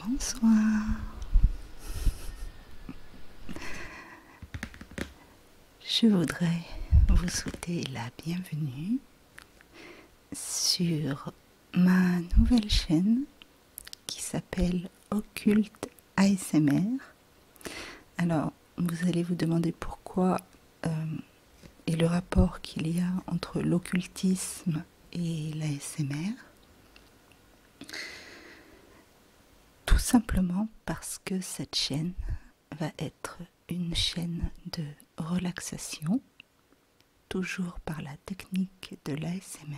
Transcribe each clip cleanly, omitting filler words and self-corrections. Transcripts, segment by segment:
Bonsoir. Je voudrais vous souhaiter la bienvenue sur ma nouvelle chaîne qui s'appelle Occulte ASMR. Alors, vous allez vous demander pourquoi et le rapport qu'il y a entre l'occultisme et l'ASMR. Tout simplement parce que cette chaîne va être une chaîne de relaxation, toujours par la technique de l'ASMR,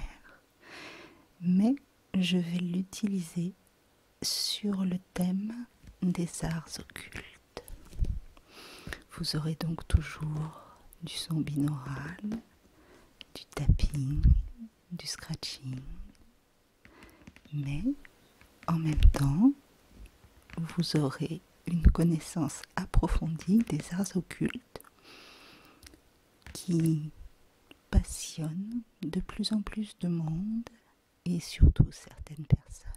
mais je vais l'utiliser sur le thème des arts occultes. Vous aurez donc toujours du son binaural, du tapping, du scratching, mais en même temps, vous aurez une connaissance approfondie des arts occultes qui passionne de plus en plus de monde et surtout certaines personnes.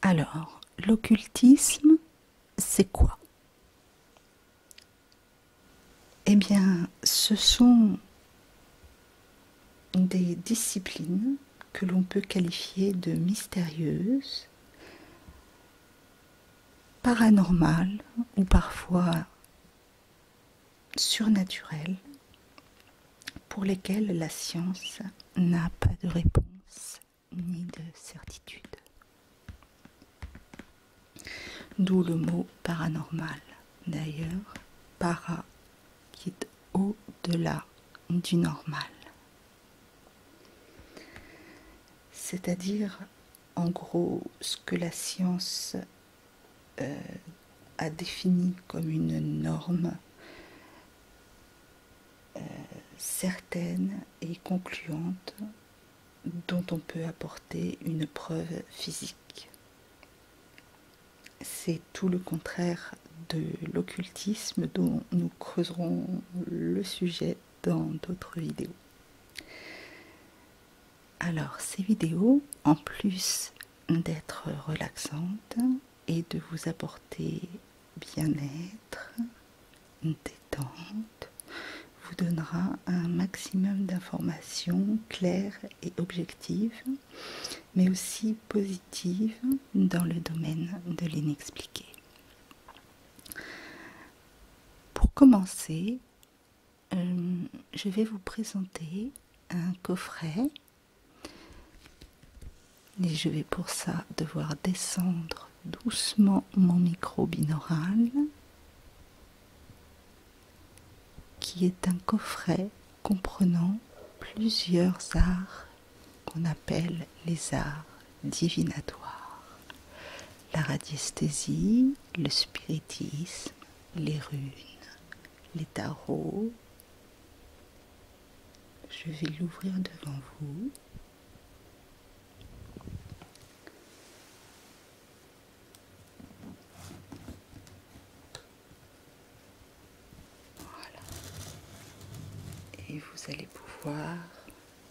Alors, l'occultisme, c'est quoi? Eh bien, ce sont des disciplines que l'on peut qualifier de mystérieuses, paranormales ou parfois surnaturelles, pour lesquelles la science n'a pas de réponse ni de certitude. D'où le mot paranormal, d'ailleurs, para, qui est au-delà du normal. C'est-à-dire, en gros, ce que la science a défini comme une norme certaine et concluante dont on peut apporter une preuve physique. C'est tout le contraire de l'occultisme dont nous creuserons le sujet dans d'autres vidéos. Alors, ces vidéos, en plus d'être relaxantes et de vous apporter bien-être, détente, vous donnera un maximum d'informations claires et objectives, mais aussi positives dans le domaine de l'inexpliqué. Pour commencer, je vais vous présenter un coffret et je vais pour ça devoir descendre doucement mon micro binaural, qui est un coffret comprenant plusieurs arts qu'on appelle les arts divinatoires. La radiesthésie, le spiritisme, les runes, les tarots. Je vais l'ouvrir devant vous. Et vous allez pouvoir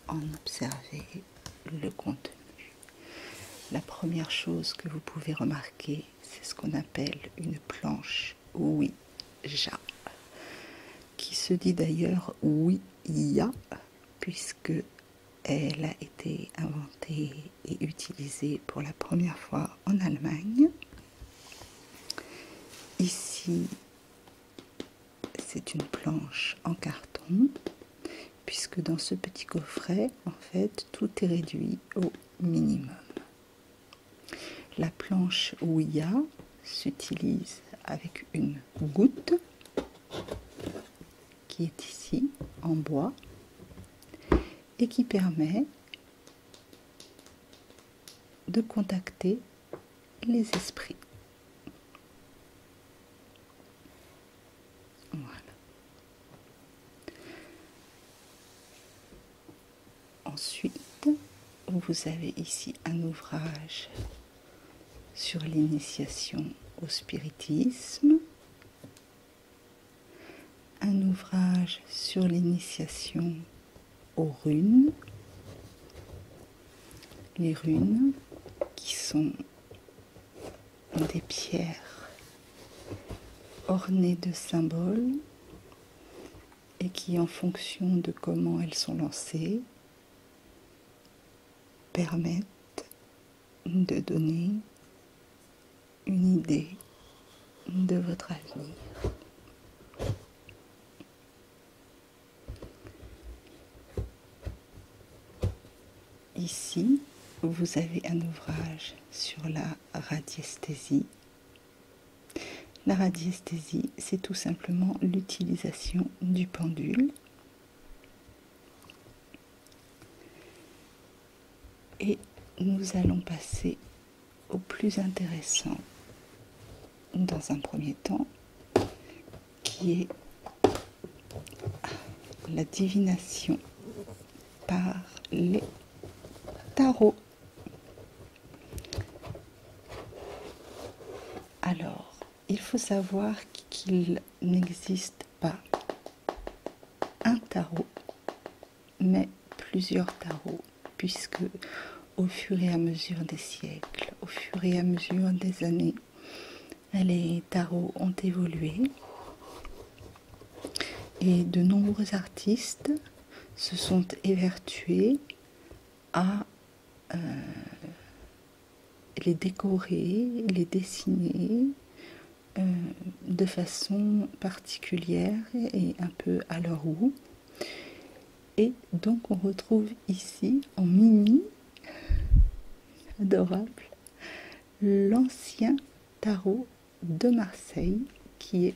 en observer le contenu. La première chose que vous pouvez remarquer, c'est ce qu'on appelle une planche Ouija, qui se dit d'ailleurs Ouija, puisque elle a été inventée et utilisée pour la première fois en Allemagne. Ici, c'est une planche en carton, puisque dans ce petit coffret, en fait, tout est réduit au minimum. La planche Ouija s'utilise avec une goutte qui est ici en bois et qui permet de contacter les esprits. Voilà. Ensuite, vous avez ici un ouvrage sur l'initiation au spiritisme, un ouvrage sur l'initiation aux runes, les runes, qui sont des pierres ornées de symboles et qui, en fonction de comment elles sont lancées, permettent de donner une idée de votre avenir. Ici, vous avez un ouvrage sur la radiesthésie. La radiesthésie, c'est tout simplement l'utilisation du pendule. Et nous allons passer au plus intéressant dans un premier temps, qui est la divination par les tarots. Alors, il faut savoir qu'il n'existe pas un tarot, mais plusieurs tarots, puisque au fur et à mesure des siècles, au fur et à mesure des années, les tarots ont évolué et de nombreux artistes se sont évertués à les décorer, les dessiner de façon particulière et un peu à leur goût. Et donc on retrouve ici en mini, adorable, l'ancien tarot de Marseille, qui est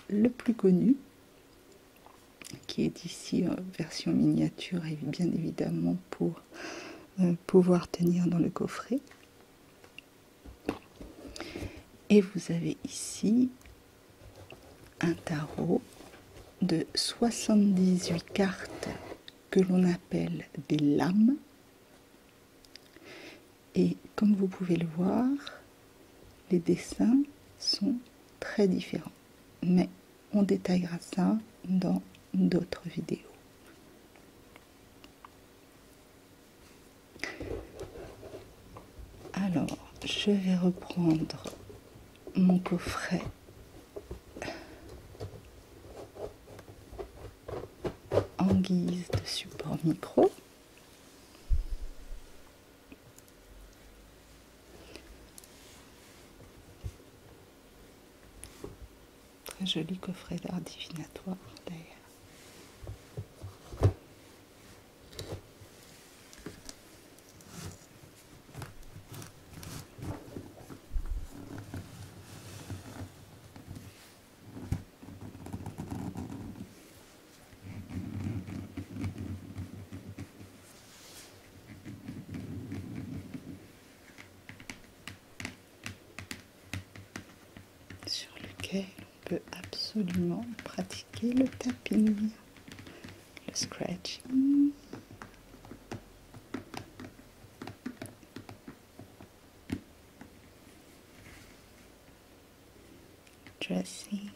le plus connu, qui est ici en version miniature et bien évidemment pour pouvoir tenir dans le coffret. Et vous avez ici un tarot de 78 cartes que l'on appelle des lames. Et comme vous pouvez le voir, les dessins sont très différents. Mais on détaillera ça dans d'autres vidéos. Alors, je vais reprendre mon coffret en guise de support micro. Très joli coffret d'art divinatoire d'ailleurs. Sur lequel on peut absolument pratiquer le tapping, le scratching. Dressing.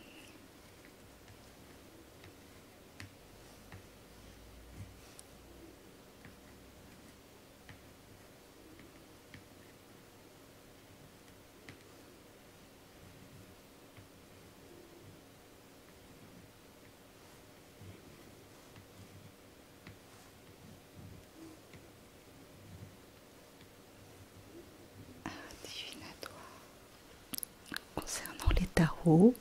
Concernant les tarots,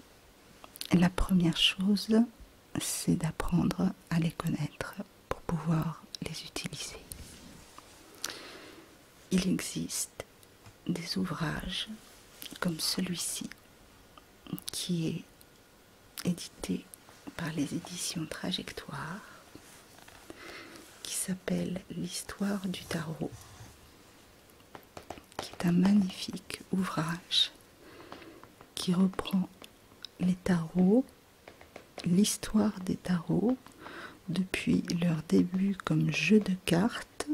la première chose, c'est d'apprendre à les connaître pour pouvoir les utiliser. Il existe des ouvrages comme celui-ci qui est édité par les éditions Trajectoire, qui s'appelle l'Histoire du tarot, qui est un magnifique ouvrage qui reprend les tarots, l'histoire des tarots depuis leur début comme jeu de cartes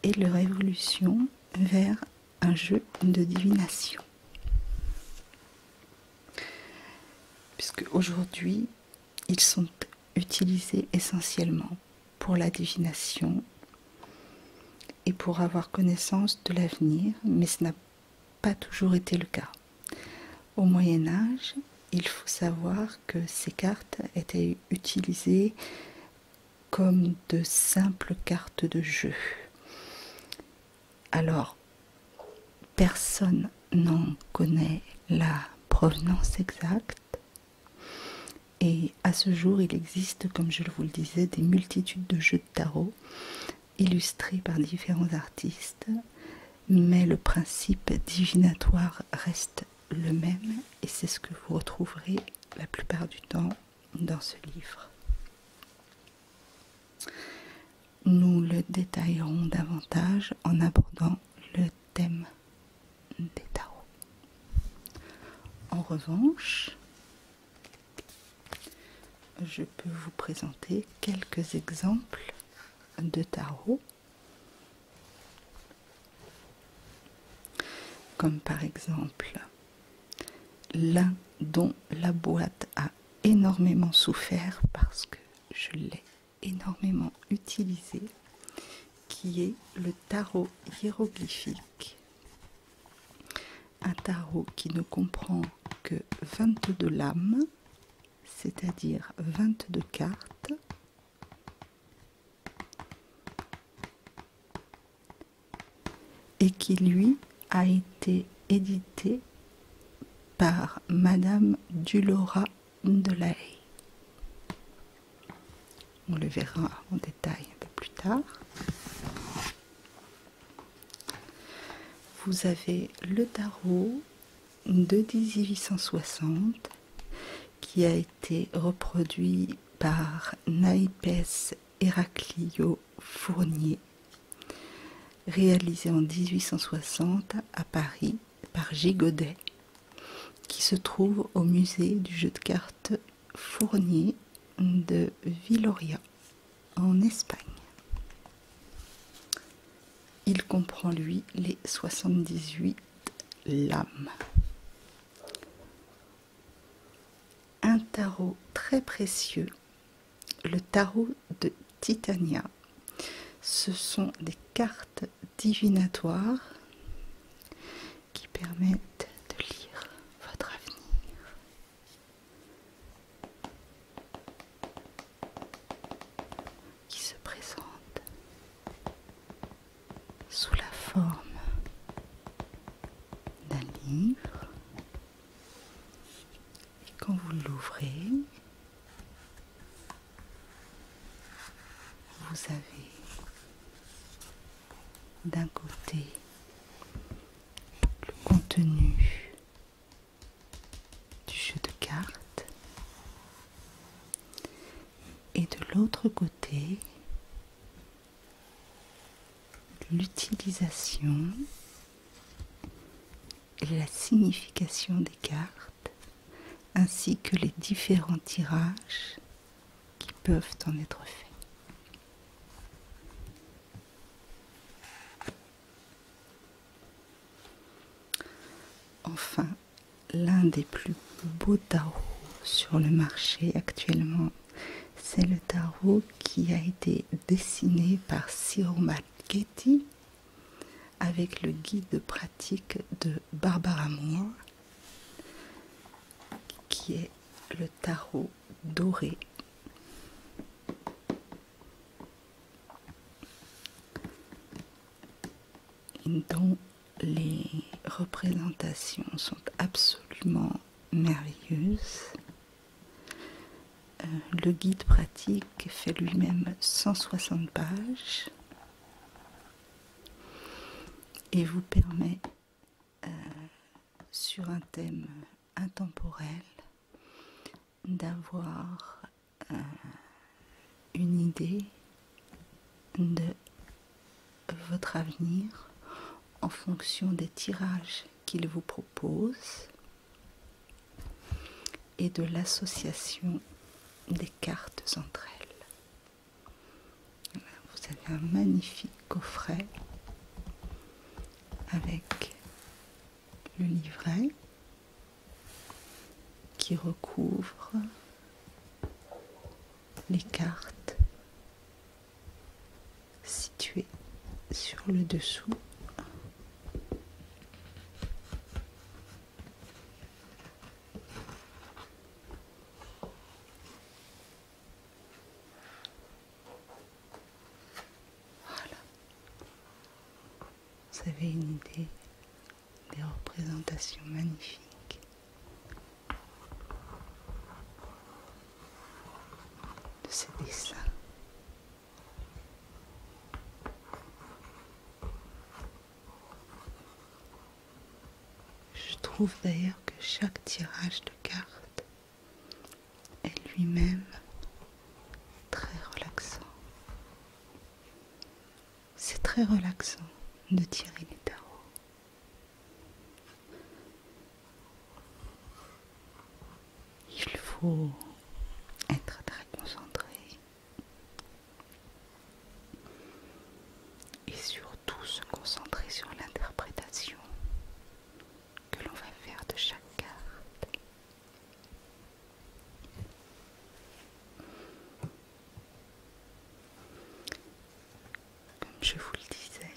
et leur évolution vers un jeu de divination. Puisque aujourd'hui, ils sont utilisés essentiellement pour la divination et pour avoir connaissance de l'avenir, mais ce n'a pas toujours été le cas. Au Moyen Âge, il faut savoir que ces cartes étaient utilisées comme de simples cartes de jeu. Alors, personne n'en connaît la provenance exacte, et à ce jour, il existe, comme je vous le disais, des multitudes de jeux de tarot illustrés par différents artistes, mais le principe divinatoire reste le même, et c'est ce que vous retrouverez la plupart du temps dans ce livre. Nous le détaillerons davantage en abordant le thème des tarots. En revanche, je peux vous présenter quelques exemples de tarots, comme par exemple l'un dont la boîte a énormément souffert parce que je l'ai énormément utilisé, qui est le tarot hiéroglyphique. Un tarot qui ne comprend que 22 lames, c'est-à-dire 22 cartes, et qui lui a été édité par Madame Dulaura de la Haye. On le verra en détail un peu plus tard. Vous avez le tarot de 1860 qui a été reproduit par Naipes Héraclio Fournier, réalisé en 1860 à Paris par Gigodet, qui se trouve au musée du jeu de cartes Fournier de Villorria, en Espagne. Il comprend, lui, les 78 lames. Un tarot très précieux, le tarot de Titania. Ce sont des cartes divinatoires qui permettent de lire votre avenir. Qui se présentent sous la forme d'un livre. Et quand vous l'ouvrez, vous avez d'un côté le contenu du jeu de cartes et de l'autre côté l'utilisation et la signification des cartes ainsi que les différents tirages qui peuvent en être faits. Enfin, l'un des plus beaux tarots sur le marché actuellement, c'est le tarot qui a été dessiné par Ciro Marchetti avec le guide pratique de Barbara Moore, qui est le tarot doré. Dont les représentations sont absolument merveilleuses. Le guide pratique fait lui-même 160 pages et vous permet, sur un thème intemporel, d'avoir une idée de votre avenir en fonction des tirages qu'il vous propose et de l'association des cartes entre elles. Vous avez un magnifique coffret avec le livret qui recouvre les cartes situées sur le dessous. Voilà. Vous avez une idée des représentations magnifiques de ces dessins. Je trouve d'ailleurs que chaque tirage de cartes est lui-même très relaxant. C'est très relaxant de tirer les tarots. Il faut être très concentré et surtout se concentrer sur l'interprétation que l'on va faire de chaque carte. Comme je vous le disais,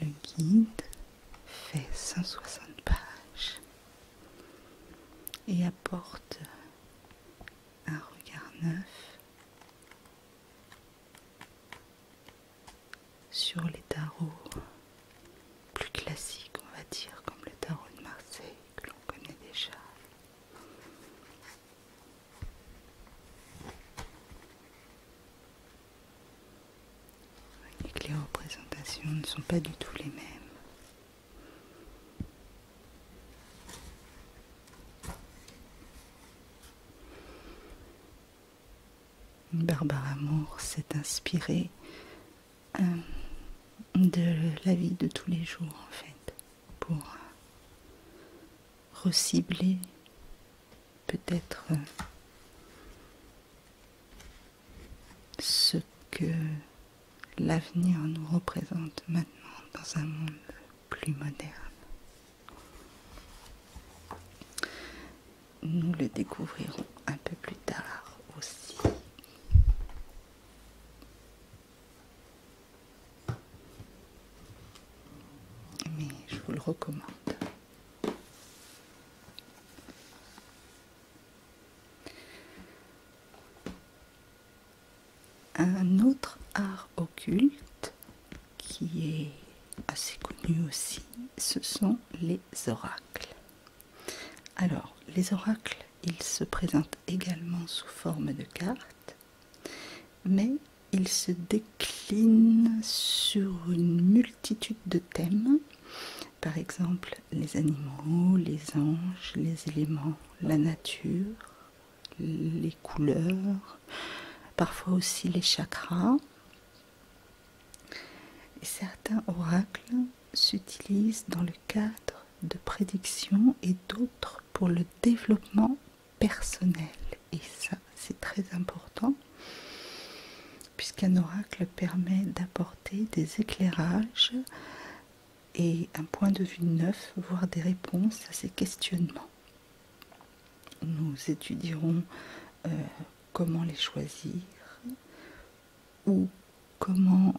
le guide fait 160 pages et apporte un regard neuf sur les tarots plus classiques, on va dire, comme le tarot de Marseille que l'on connaît déjà. Et que les représentations ne sont pas du tout les mêmes. Barbara Moore s'est inspirée de la vie de tous les jours, en fait, pour recibler peut-être ce que l'avenir nous représente maintenant dans un monde plus moderne. Nous le découvrirons un peu plus tard aussi. Mais je vous le recommande. Un autre art occulte qui est assez connu aussi, ce sont les oracles. Alors, les oracles, ils se présentent également sous forme de cartes, mais ils se déclinent sur une multitude de thèmes. Par exemple, les animaux, les anges, les éléments, la nature, les couleurs, parfois aussi les chakras. Et certains oracles s'utilisent dans le cadre de prédictions et d'autres pour le développement personnel. Et ça, c'est très important, puisqu'un oracle permet d'apporter des éclairages et un point de vue neuf, voire des réponses à ces questionnements. Nous étudierons comment les choisir ou comment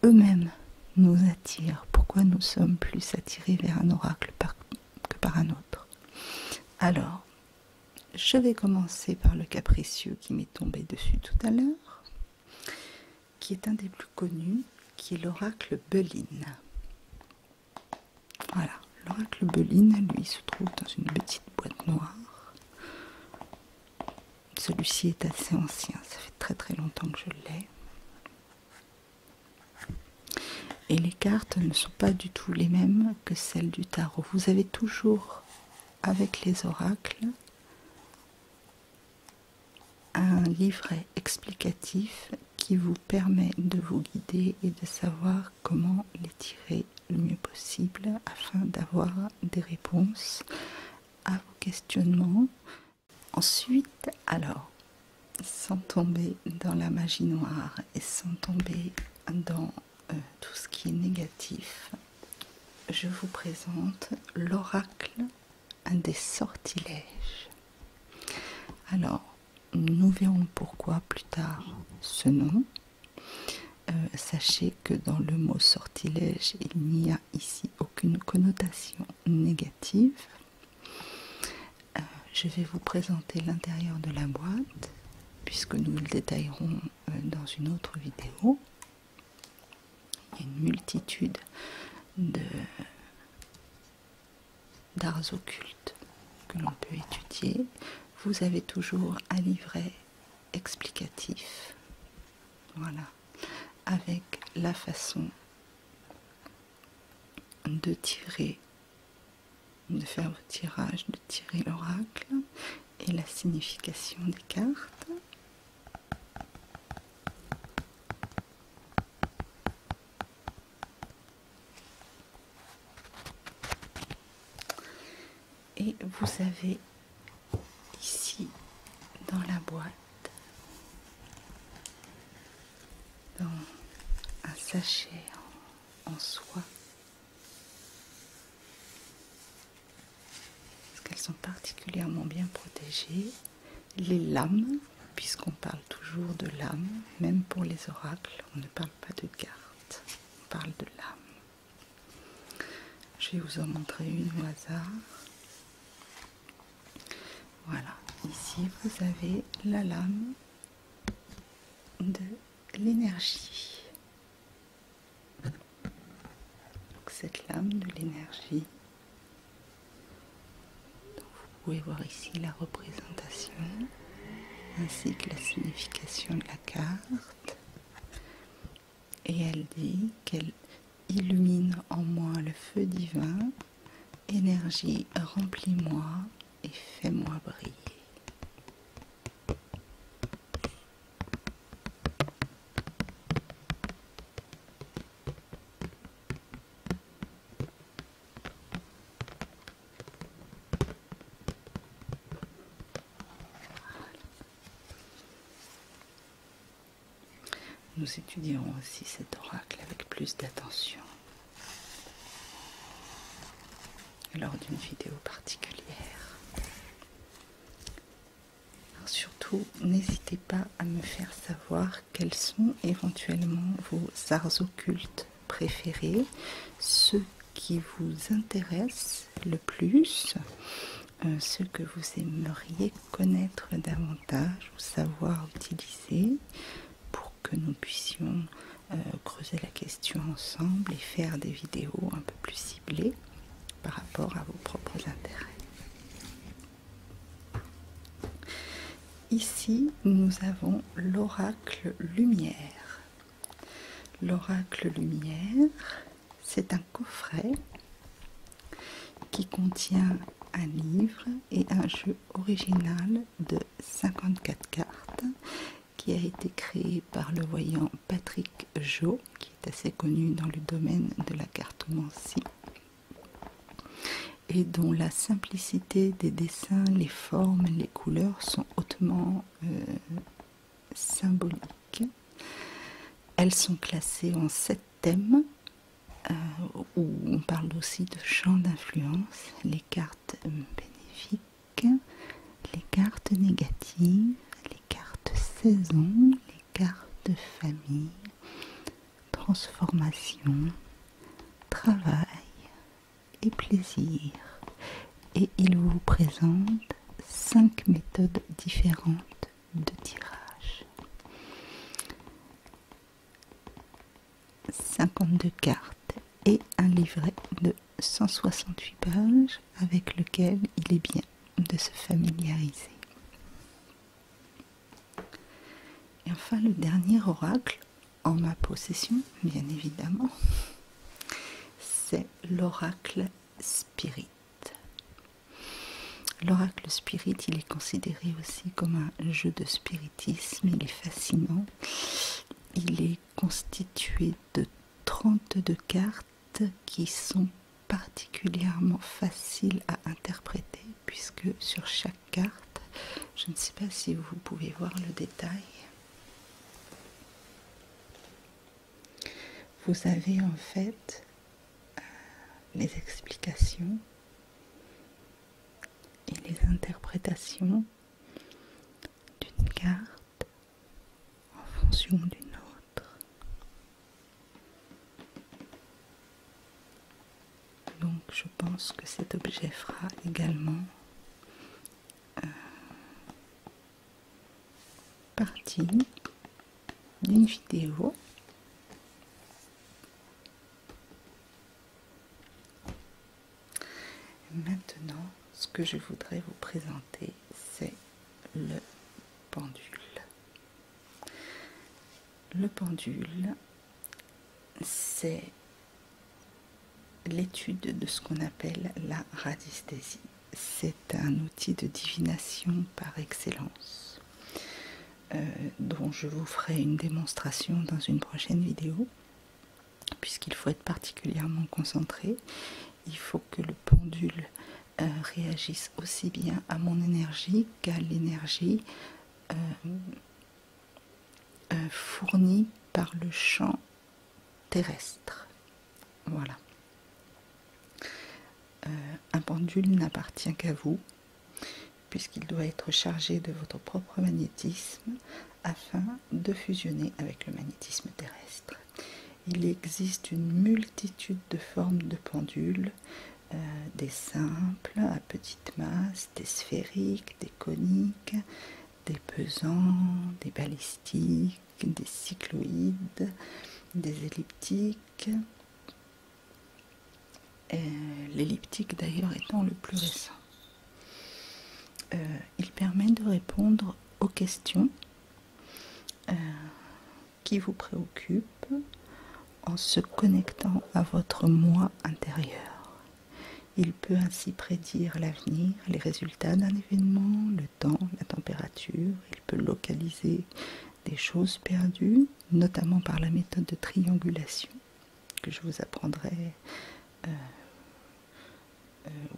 eux-mêmes nous attirent, pourquoi nous sommes plus attirés vers un oracle que par un autre. Alors, je vais commencer par le capricieux qui m'est tombé dessus tout à l'heure, qui est un des plus connus, qui est l'oracle Belin. Voilà, l'oracle Belin, lui, se trouve dans une petite boîte noire. Celui-ci est assez ancien, ça fait très très longtemps que je l'ai. Et les cartes ne sont pas du tout les mêmes que celles du tarot. Vous avez toujours, avec les oracles, un livret explicatif qui vous permet de vous guider et de savoir comment les tirer le mieux possible afin d'avoir des réponses à vos questionnements. Ensuite, alors, sans tomber dans la magie noire et sans tomber dans tout ce qui est négatif, je vous présente l'oracle des sortilèges. Alors, nous verrons pourquoi plus tard ce nom, sachez que dans le mot sortilège, il n'y a ici aucune connotation négative. Je vais vous présenter l'intérieur de la boîte, puisque nous le détaillerons dans une autre vidéo. Il y a une multitude d'arts occultes que l'on peut étudier. Vous avez toujours un livret explicatif, voilà, avec la façon de tirer, de faire votre tirage, de tirer l'oracle et la signification des cartes. Et vous avez ici dans la boîte, dans un sachet en soie, parce qu'elles sont particulièrement bien protégées, les lames, puisqu'on parle toujours de lames, même pour les oracles, on ne parle pas de cartes, on parle de lames. Je vais vous en montrer une au hasard. Voilà, ici vous avez la lame de l'énergie. Donc cette lame de l'énergie, vous pouvez voir ici la représentation ainsi que la signification de la carte. Et elle dit qu'elle illumine en moi le feu divin, énergie remplis-moi et fais-moi briller. Nous étudierons aussi cet oracle avec plus d'attention lors d'une vidéo particulière. Alors surtout, n'hésitez pas à me faire savoir quels sont éventuellement vos arts occultes préférés, ceux qui vous intéressent le plus, ceux que vous aimeriez connaître davantage ou savoir utiliser, pour que nous puissions creuser la question ensemble et faire des vidéos un peu plus ciblées par rapport à vos propres intérêts. Ici, nous avons l'oracle lumière. L'oracle lumière, c'est un coffret qui contient un livre et un jeu original de 54 cartes qui a été créé par le voyant Patrick Jo, qui est assez connu dans le domaine de la cartomancie, et dont la simplicité des dessins, les formes, les couleurs sont hautement symboliques. Elles sont classées en 7 thèmes, où on parle aussi de champs d'influence, les cartes bénéfiques, les cartes négatives, les cartes saison, les cartes famille, transformation, travail et plaisir. Et il vous présente 5 méthodes différentes de tirage. 52 cartes et un livret de 168 pages avec lequel il est bien de se familiariser. Et enfin, le dernier oracle en ma possession, bien évidemment, c'est l'oracle spirit. L'oracle spirit, il est considéré aussi comme un jeu de spiritisme, il est fascinant. Il est constitué de 32 cartes qui sont particulièrement faciles à interpréter, puisque sur chaque carte, je ne sais pas si vous pouvez voir le détail, vous avez en fait les explications et les interprétations d'une carte en fonction d'une autre. pense que cet objet fera également partie d'une vidéo. Maintenant, ce que je voudrais vous présenter, c'est le pendule. Le pendule, c'est l'étude de ce qu'on appelle la radiesthésie. C'est un outil de divination par excellence, dont je vous ferai une démonstration dans une prochaine vidéo, puisqu'il faut être particulièrement concentré. Il faut que le pendule réagisse aussi bien à mon énergie qu'à l'énergie fournie par le champ terrestre. Voilà. Un pendule n'appartient qu'à vous, puisqu'il doit être chargé de votre propre magnétisme afin de fusionner avec le magnétisme terrestre. Il existe une multitude de formes de pendules, des simples à petite masse, des sphériques, des coniques, des pesants, des balistiques, des cycloïdes, des elliptiques. L'elliptique d'ailleurs étant le plus récent. Il permet de répondre aux questions qui vous préoccupent en se connectant à votre moi intérieur. Il peut ainsi prédire l'avenir, les résultats d'un événement, le temps, la température. Il peut localiser des choses perdues, notamment par la méthode de triangulation que je vous apprendrai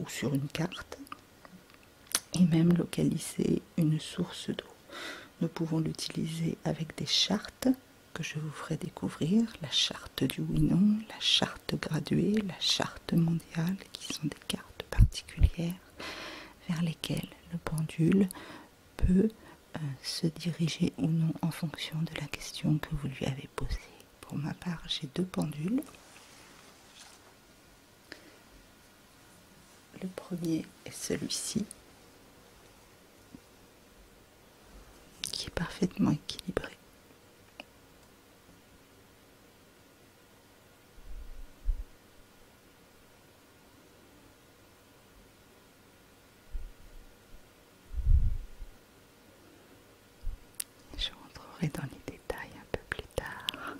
ou sur une carte, et même localiser une source d'eau. Nous pouvons l'utiliser avec des chartes que je vous ferai découvrir, la charte du oui-non, la charte graduée, la charte mondiale, qui sont des cartes particulières vers lesquelles le pendule peut se diriger ou non en fonction de la question que vous lui avez posée. Pour ma part, j'ai deux pendules. Le premier est celui-ci, qui est parfaitement équilibré. Je rentrerai dans les détails un peu plus tard.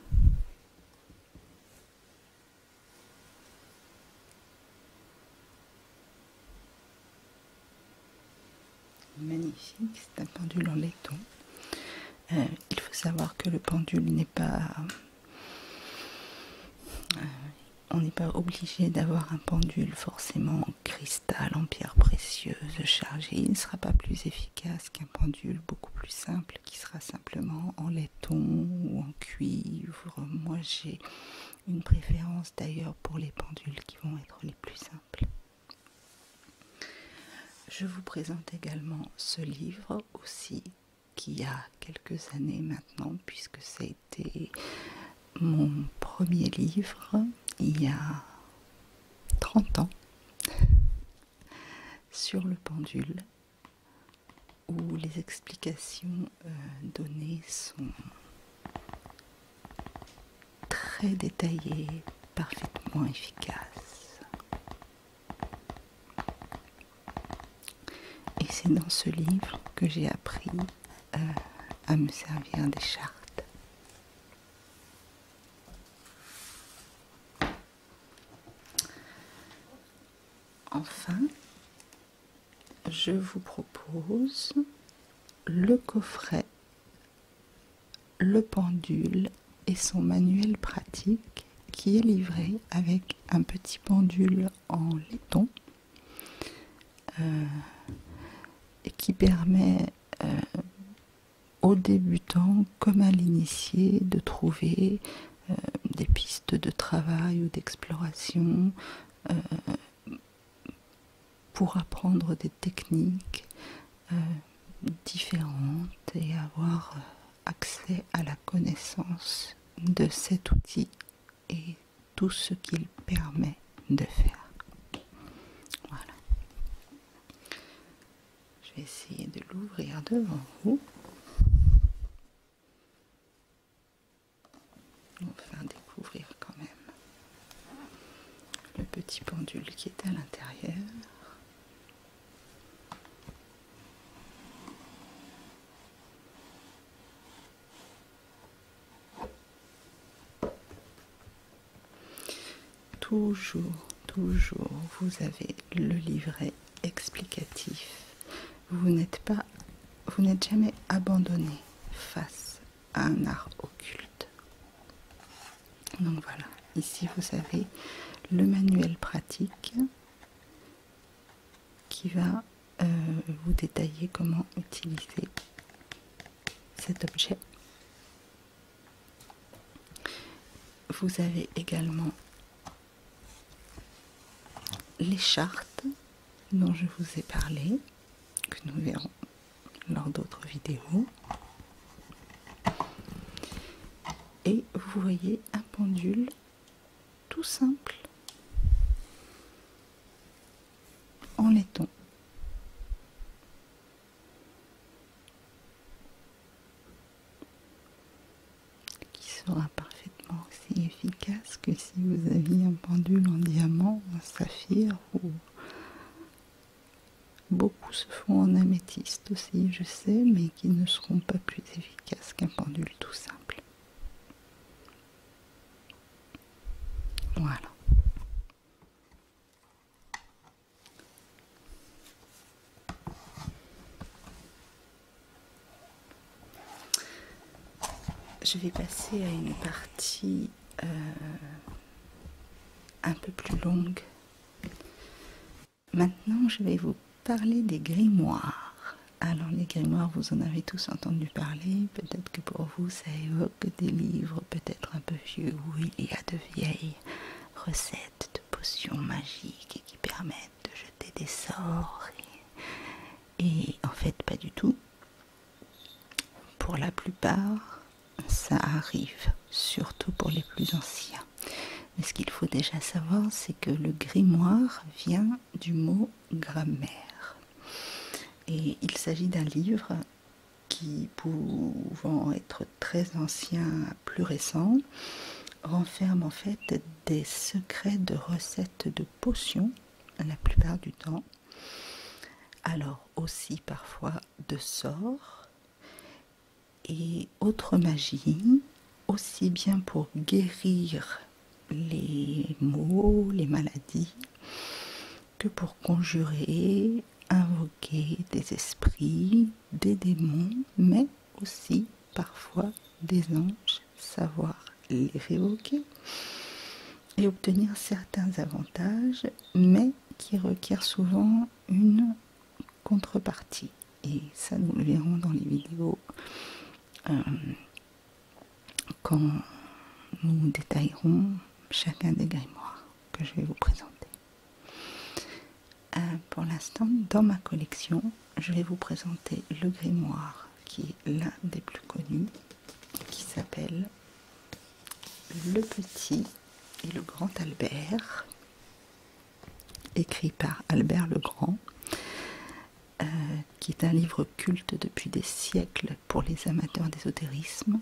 Magnifique, c'est un pendule en laiton. Il faut savoir que le pendule n'est pas... on n'est pas obligé d'avoir un pendule forcément en cristal, en pierre précieuse, chargé. Il ne sera pas plus efficace qu'un pendule beaucoup plus simple, qui sera simplement en laiton ou en cuivre. Moi, j'ai une préférence d'ailleurs pour les pendules qui vont être les plus simples. Je vous présente également ce livre aussi, qui a quelques années maintenant, puisque ça a été mon premier livre il y a 30 ans, sur le pendule, où les explications données sont très détaillées, parfaitement efficaces. Et c'est dans ce livre que j'ai appris à me servir des chartes. Enfin, je vous propose le coffret, le pendule et son manuel pratique, qui est livré avec un petit pendule en laiton et qui permet aux débutants comme à l'initié de trouver des pistes de travail ou d'exploration pour apprendre des techniques différentes et avoir accès à la connaissance de cet outil et tout ce qu'il permet de faire. Je vais essayer de l'ouvrir devant vous. On va faire découvrir quand même le petit pendule qui est à l'intérieur. Toujours, vous avez le livret explicatif. Vous n'êtes jamais abandonné face à un art occulte. Donc voilà, ici vous avez le manuel pratique qui va vous détailler comment utiliser cet objet. Vous avez également les chartes dont je vous ai parlé, que nous verrons lors d'autres vidéos. Et vous voyez un pendule tout simple en laiton. Qui sera parfaitement aussi efficace que si vous aviez un pendule en diamant, en saphir ou beaucoup se font en améthyste aussi, je sais, mais qui ne seront pas plus efficaces qu'un pendule tout simple. Voilà. Je vais passer à une partie un peu plus longue. Maintenant, je vais vous parler des grimoires. Alors, les grimoires, vous en avez tous entendu parler. Peut-être que pour vous, ça évoque des livres peut-être un peu vieux où il y a de vieilles recettes de potions magiques qui permettent de jeter des sorts. Et en fait, pas du tout. Pour la plupart, ça arrive, surtout pour les plus anciens. Mais ce qu'il faut déjà savoir, c'est que le grimoire vient du mot grammaire. Et il s'agit d'un livre qui, pouvant être très ancien, plus récent, renferme en fait des secrets de recettes de potions, la plupart du temps. Alors aussi parfois de sorts et autres magies, aussi bien pour guérir les maux, les maladies, que pour conjurer, invoquer des esprits, des démons, mais aussi parfois des anges, savoir les révoquer et obtenir certains avantages, mais qui requièrent souvent une contrepartie. Et ça, nous le verrons dans les vidéos quand nous détaillerons chacun des grimoires que je vais vous présenter. Pour l'instant, dans ma collection, je vais vous présenter le grimoire qui est l'un des plus connus, qui s'appelle Le Petit et le Grand Albert, écrit par Albert le Grand, qui est un livre culte depuis des siècles pour les amateurs d'ésotérisme.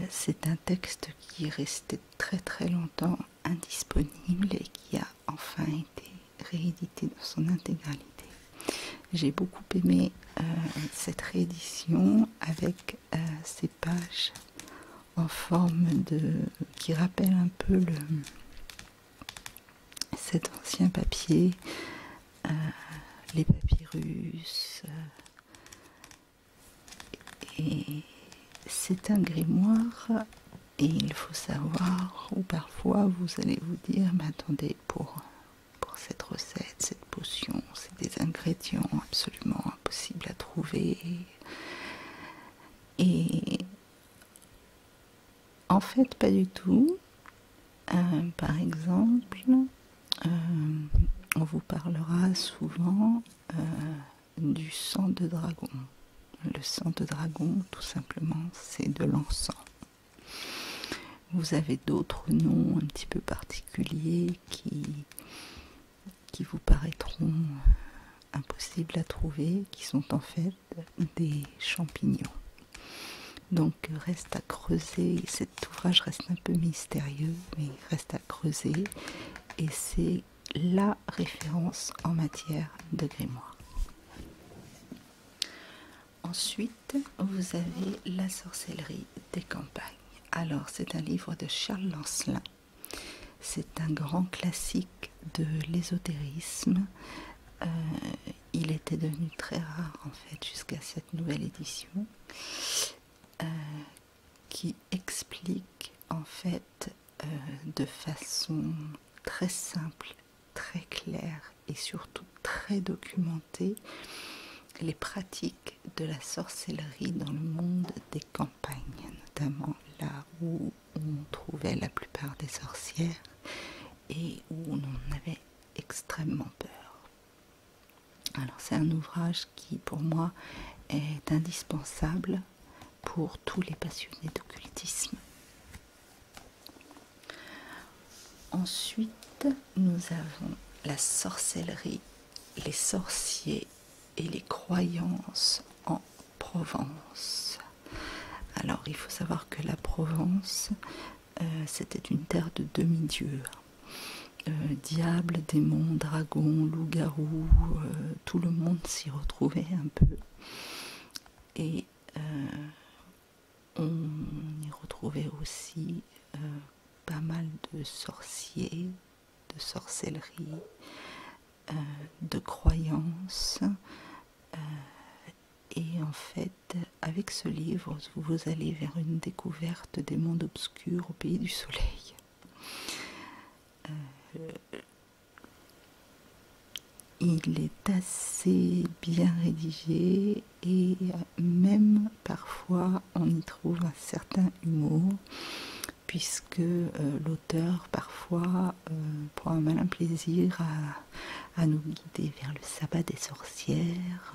C'est un texte qui est resté très très longtemps indisponible et qui a enfin été réédité dans son intégralité. J'ai beaucoup aimé cette réédition avec ces pages en forme qui rappellent un peu cet ancien papier, les papyrus, et c'est un grimoire. Et il faut savoir, ou parfois vous allez vous dire, mais attendez, pour cette recette, cette potion, c'est des ingrédients absolument impossibles à trouver. Et en fait, pas du tout. Par exemple, on vous parlera souvent du sang de dragon. Le sang de dragon, tout simplement, c'est de l'encens. Vous avez d'autres noms un petit peu particuliers qui vous paraîtront impossibles à trouver, qui sont en fait des champignons. Donc reste à creuser, cet ouvrage reste un peu mystérieux, mais il reste à creuser, et c'est la référence en matière de grimoire. Ensuite, vous avez La sorcellerie des campagnes. Alors, c'est un livre de Charles Lancelin. C'est un grand classique de l'ésotérisme. Il était devenu très rare, en fait, jusqu'à cette nouvelle édition, qui explique, en fait, de façon très simple, très claire et surtout très documentée, les pratiques de la sorcellerie dans le monde des campagnes, notamment là où on trouvait la plupart des sorcières et où on en avait extrêmement peur. Alors c'est un ouvrage qui pour moi est indispensable pour tous les passionnés d'occultisme. Ensuite, nous avons la sorcellerie, les sorciers et les croyances en Provence. Alors il faut savoir que la Provence, c'était une terre de demi-dieux. Diables, démons, dragons, loups-garous, tout le monde s'y retrouvait un peu. Et on y retrouvait aussi pas mal de sorciers, de sorcellerie, de croyances. Et en fait, avec ce livre, vous allez vers une découverte des mondes obscurs au pays du soleil. Il est assez bien rédigé et même parfois on y trouve un certain humour, puisque l'auteur parfois prend un malin plaisir à nous guider vers le sabbat des sorcières,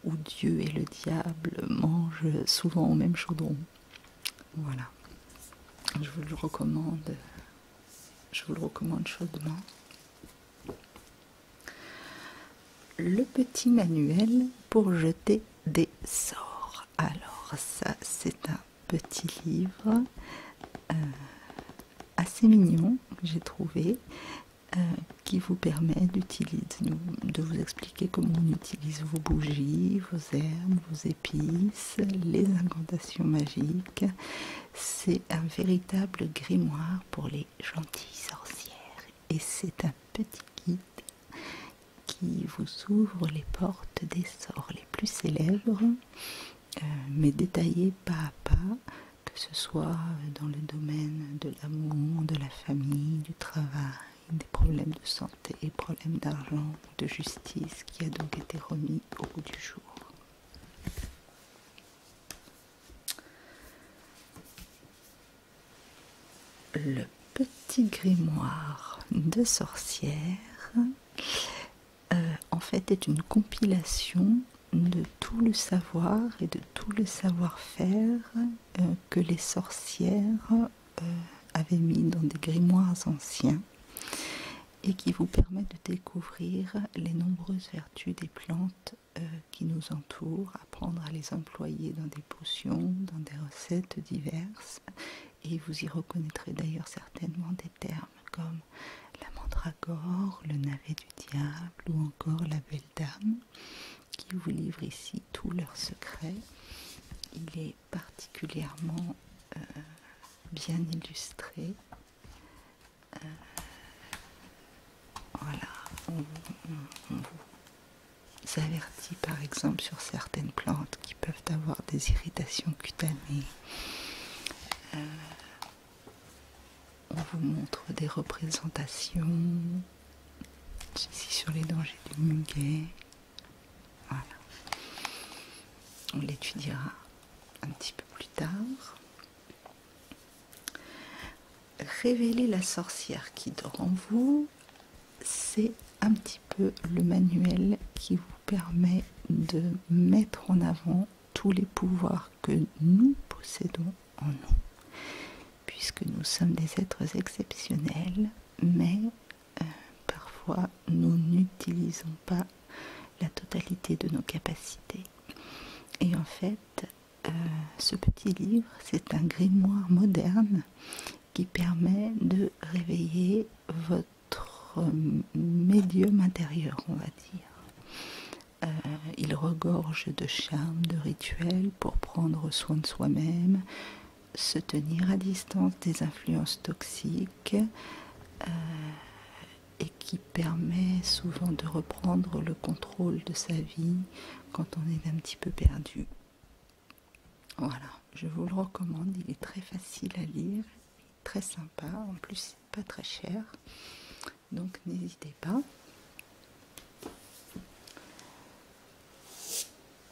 où Dieu et le diable mangent souvent au même chaudron. Voilà, je vous le recommande chaudement. Le petit manuel pour jeter des sorts. Alors ça, c'est un petit livre assez mignon, j'ai trouvé, qui vous permet de vous expliquer comment on utilise vos bougies, vos herbes, vos épices, les incantations magiques. C'est un véritable grimoire pour les gentilles sorcières. Et c'est un petit guide qui vous ouvre les portes des sorts les plus célèbres, mais détaillés pas à pas, que ce soit dans le domaine de l'amour, de la famille, du travail, des problèmes de santé, problèmes d'argent, de justice, qui a donc été remis au goût du jour. Le petit grimoire de sorcière, en fait, est une compilation de tout le savoir et de tout le savoir-faire que les sorcières avaient mis dans des grimoires anciens, et qui vous permet de découvrir les nombreuses vertus des plantes qui nous entourent, apprendre à les employer dans des potions, dans des recettes diverses, et vous y reconnaîtrez d'ailleurs certainement des termes comme la mandragore, le navet du diable ou encore la belle dame, qui vous livre ici tous leurs secrets. Il est particulièrement bien illustré. Voilà, on vous avertit par exemple sur certaines plantes qui peuvent avoir des irritations cutanées. On vous montre des représentations ici sur les dangers du muguet. Voilà. On l'étudiera un petit peu plus tard. Révéler la sorcière qui dort en vous, c'est un petit peu le manuel qui vous permet de mettre en avant tous les pouvoirs que nous possédons en nous, puisque nous sommes des êtres exceptionnels, mais parfois nous n'utilisons pas la totalité de nos capacités. Et en fait, ce petit livre, c'est un grimoire moderne qui permet de réveiller votre médium intérieur, on va dire. Il regorge de charmes, de rituels pour prendre soin de soi-même, se tenir à distance des influences toxiques, et qui permet souvent de reprendre le contrôle de sa vie quand on est un petit peu perdu. Voilà, je vous le recommande, il est très facile à lire, très sympa, en plus c'est pas très cher, donc n'hésitez pas.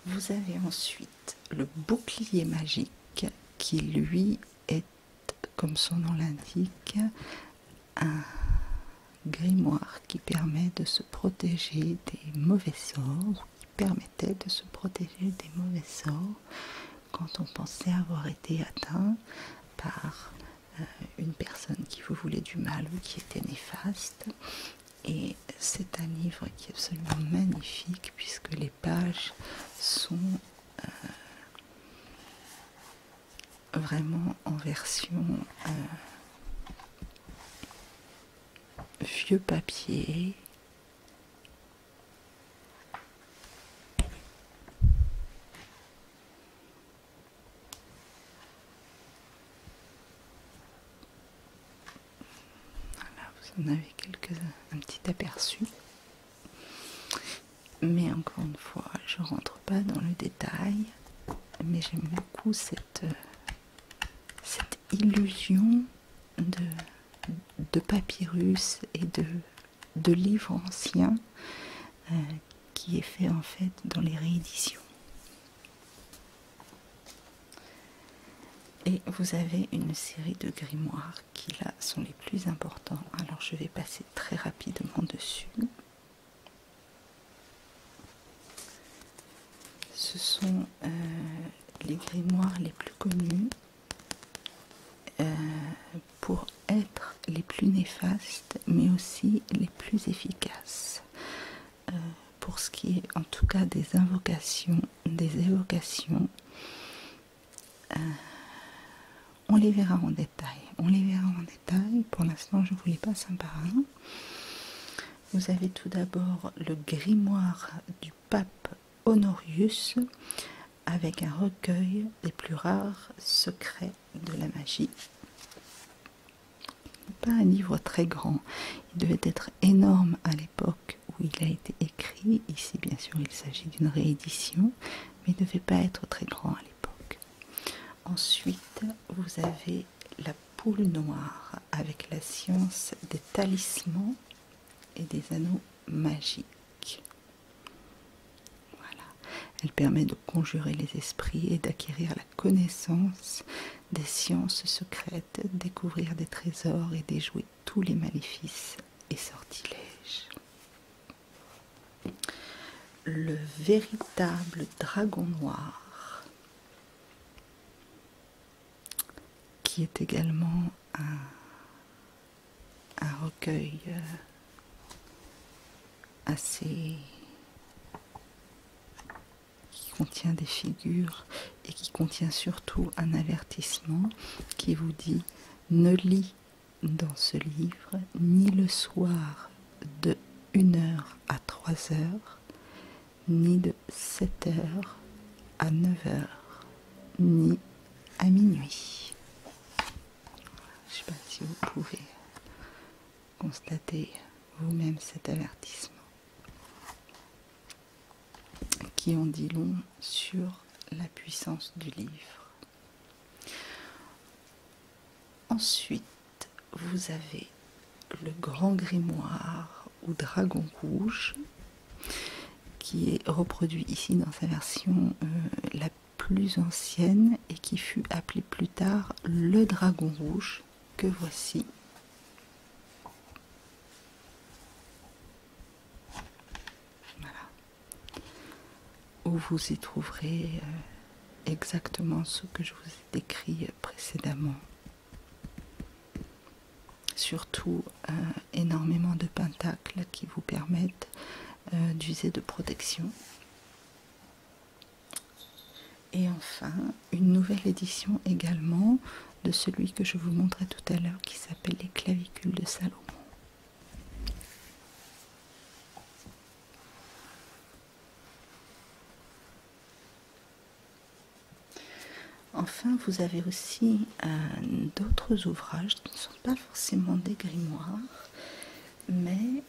Vous avez ensuite le bouclier magique qui lui est, comme son nom l'indique, un grimoire qui permet de se protéger des mauvais sorts, qui permettait de se protéger des mauvais sorts quand on pensait avoir été atteint par une personne qui vous voulait du mal ou qui était néfaste. Et c'est un livre qui est absolument magnifique puisque les pages sont vraiment en version vieux papier. Voilà, vous en avez un petit aperçu. Mais encore une fois, je rentre pas dans le détail, mais j'aime beaucoup cette illusion de papyrus et de livres anciens qui est fait en fait dans les rééditions. Et vous avez une série de grimoires qui là sont les plus importants. Alors je vais passer très rapidement dessus. Ce sont les grimoires les plus connus pour être les plus néfastes, mais aussi les plus efficaces. Pour ce qui est en tout cas des invocations, des évocations, on les verra en détail. On les verra en détail. Pour l'instant, je vous les passe un par un. Vous avez tout d'abord le grimoire du pape Honorius avec un recueil des plus rares secrets de la magie. Pas un livre très grand, il devait être énorme à l'époque où il a été écrit. Ici bien sûr il s'agit d'une réédition, mais il ne devait pas être très grand à l'époque. Ensuite vous avez la poule noire avec la science des talismans et des anneaux magiques. Voilà. Elle permet de conjurer les esprits et d'acquérir la connaissance des sciences secrètes, découvrir des trésors et déjouer tous les maléfices et sortilèges. Le véritable dragon noir, qui est également un recueil assez... qui contient des figures et qui contient surtout un avertissement qui vous dit ne lis dans ce livre ni le soir de 1h à 3h ni de 7h à 9h ni à minuit. Je ne sais pas si vous pouvez constater vous-même cet avertissement qui en dit long sur la puissance du livre. Ensuite, vous avez le grand grimoire ou dragon rouge qui est reproduit ici dans sa version la plus ancienne et qui fut appelé plus tard le dragon rouge que voici. Où vous y trouverez exactement ce que je vous ai décrit précédemment. Surtout énormément de pentacles qui vous permettent d'user de protection. Et enfin, une nouvelle édition également de celui que je vous montrais tout à l'heure qui s'appelle Les clavicules de Salomon. Enfin, vous avez aussi d'autres ouvrages qui ne sont pas forcément des grimoires, mais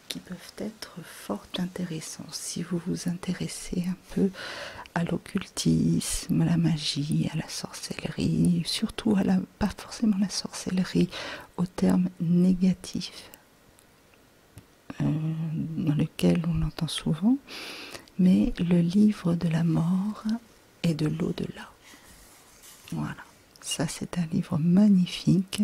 qui peuvent être fort intéressants si vous vous intéressez un peu à l'occultisme, à la magie, à la sorcellerie, surtout à pas forcément la sorcellerie au terme négatif dans lequel on l'entend souvent, mais le livre de la mort et de l'au-delà. Voilà. Ça, c'est un livre magnifique.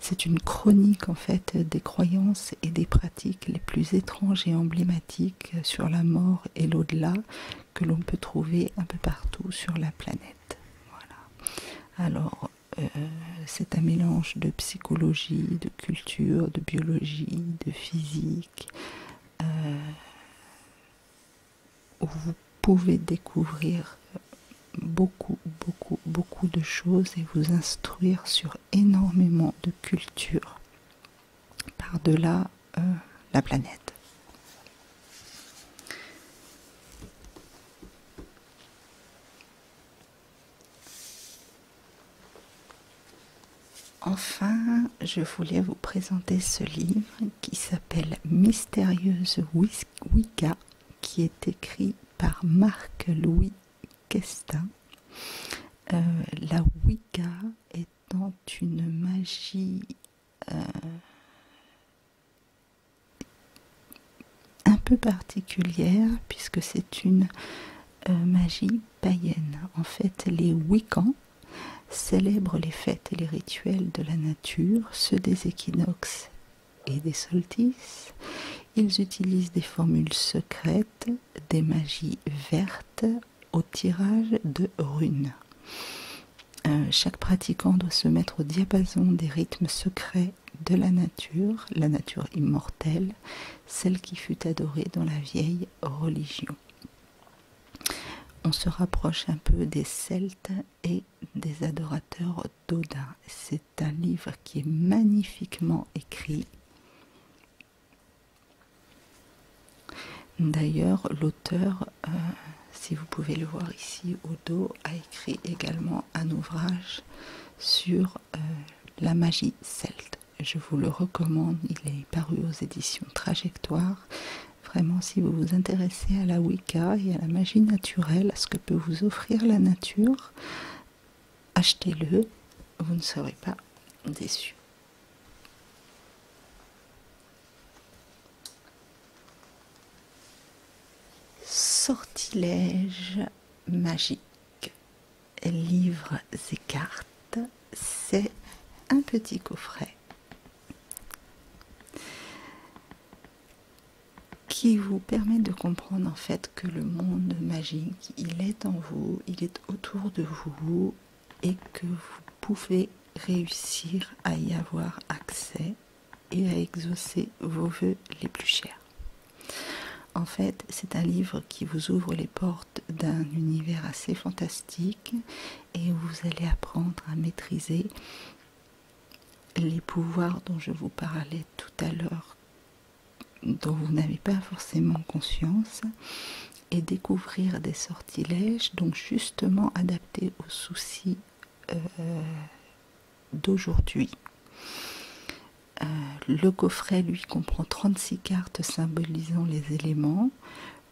C'est une chronique, en fait, des croyances et des pratiques les plus étranges et emblématiques sur la mort et l'au-delà que l'on peut trouver un peu partout sur la planète. Voilà. Alors, c'est un mélange de psychologie, de culture, de biologie, de physique, où vous pouvez découvrir beaucoup de choses et vous instruire sur énormément de cultures par-delà la planète. Enfin, je voulais vous présenter ce livre qui s'appelle Mystérieuse Wicca, qui est écrit par Marc-Louis Questin. La Wicca étant une magie un peu particulière, puisque c'est une magie païenne. En fait, les Wiccans célèbrent les fêtes et les rituels de la nature, ceux des équinoxes et des solstices. Ils utilisent des formules secrètes, des magies vertes au tirage de runes. Chaque pratiquant doit se mettre au diapason des rythmes secrets de la nature immortelle, celle qui fut adorée dans la vieille religion. On se rapproche un peu des Celtes et des adorateurs d'Odin. C'est un livre qui est magnifiquement écrit. D'ailleurs, l'auteur, si vous pouvez le voir ici au dos, a écrit également un ouvrage sur la magie celte. Je vous le recommande, il est paru aux éditions Trajectoire. Vraiment, si vous vous intéressez à la Wicca et à la magie naturelle, à ce que peut vous offrir la nature, achetez-le, vous ne serez pas déçus. Sortilèges magiques, livres et cartes, c'est un petit coffret qui vous permet de comprendre en fait que le monde magique, il est en vous, il est autour de vous et que vous pouvez réussir à y avoir accès et à exaucer vos vœux les plus chers. En fait, c'est un livre qui vous ouvre les portes d'un univers assez fantastique et où vous allez apprendre à maîtriser les pouvoirs dont je vous parlais tout à l'heure, dont vous n'avez pas forcément conscience, et découvrir des sortilèges donc justement adaptés aux soucis d'aujourd'hui. Le coffret, lui, comprend 36 cartes symbolisant les éléments,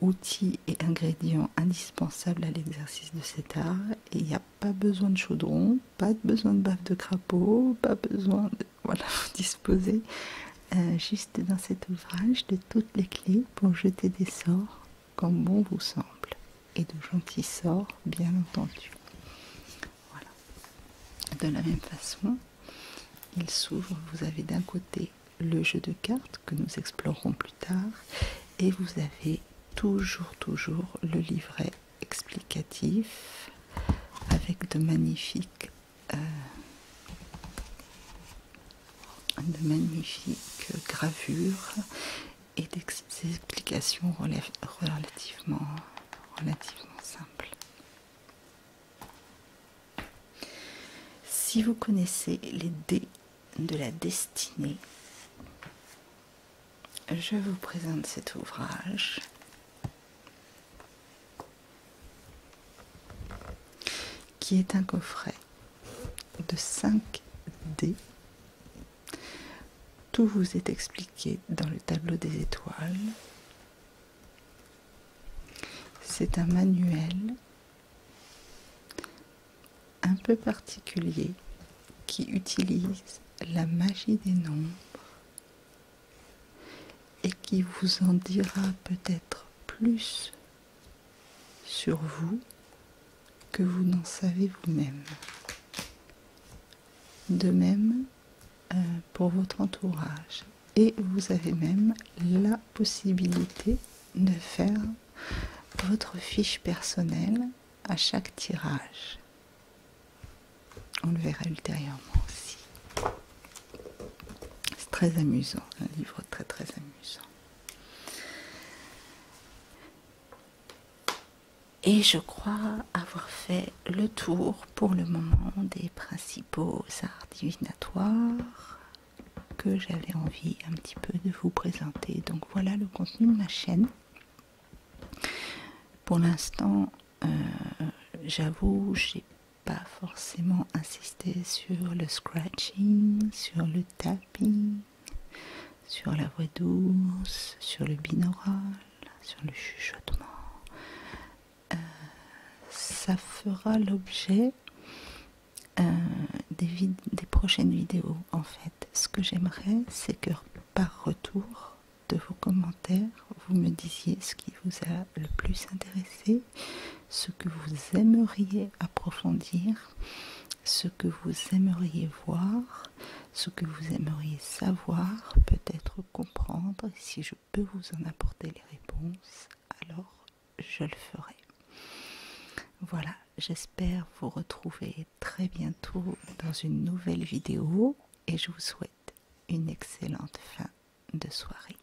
outils et ingrédients indispensables à l'exercice de cet art. Et il n'y a pas besoin de chaudron, pas besoin de baffe de crapaud, pas besoin de... Voilà, vous disposez juste dans cet ouvrage de toutes les clés pour jeter des sorts comme bon vous semble. Et de gentils sorts, bien entendu. Voilà. De la même façon, il s'ouvre, vous avez d'un côté le jeu de cartes que nous explorerons plus tard et vous avez toujours le livret explicatif avec de magnifiques gravures et des explications relativement simples. Si vous connaissez les dés de la destinée, je vous présente cet ouvrage qui est un coffret de 5 dés. Tout vous est expliqué dans le tableau des étoiles. C'est un manuel un peu particulier qui utilise la magie des nombres et qui vous en dira peut-être plus sur vous que vous n'en savez vous-même. De même pour votre entourage. Et vous avez même la possibilité de faire votre fiche personnelle à chaque tirage. On le verra ultérieurement aussi. C'est très amusant, un livre très très amusant. Et je crois avoir fait le tour pour le moment des principaux arts divinatoires que j'avais envie un petit peu de vous présenter. Donc voilà le contenu de ma chaîne. Pour l'instant, j'avoue, j'ai pas forcément insisté sur le scratching, sur le tapping, sur la voix douce, sur le binaural, sur le chuchotement. Ça fera l'objet des prochaines vidéos. En fait, ce que j'aimerais, c'est que par retour de vos commentaires, vous me disiez ce qui vous a le plus intéressé, ce que vous aimeriez approfondir, ce que vous aimeriez voir, ce que vous aimeriez savoir, peut-être comprendre. Et si je peux vous en apporter les réponses, alors je le ferai. Voilà, j'espère vous retrouver très bientôt dans une nouvelle vidéo et je vous souhaite une excellente fin de soirée.